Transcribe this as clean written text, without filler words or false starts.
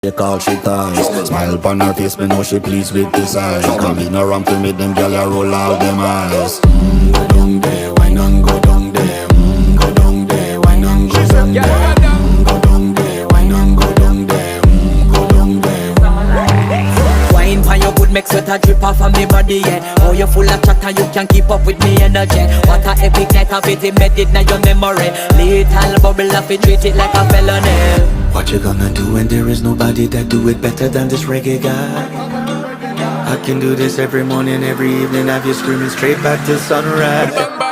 They call she ties. Smile upon her face, me know she pleased with this eyes. Come in around to me, them gyal a roll out them eyes. Go down there, why not go down there? Go down there, why not go down there? Go down there, why not go down there? Go down there. Wine pan your good, make sweat a drip off of me body, yeah. Oh, you full of chatter, you can't keep up with me energy. What a epic night of it, embedded in your memory. Little bubble of it, treat it like a felony. What you gonna do when there is nobody that do it better than this reggae guy? I can do this every morning, every evening, have you screaming straight back to sunrise.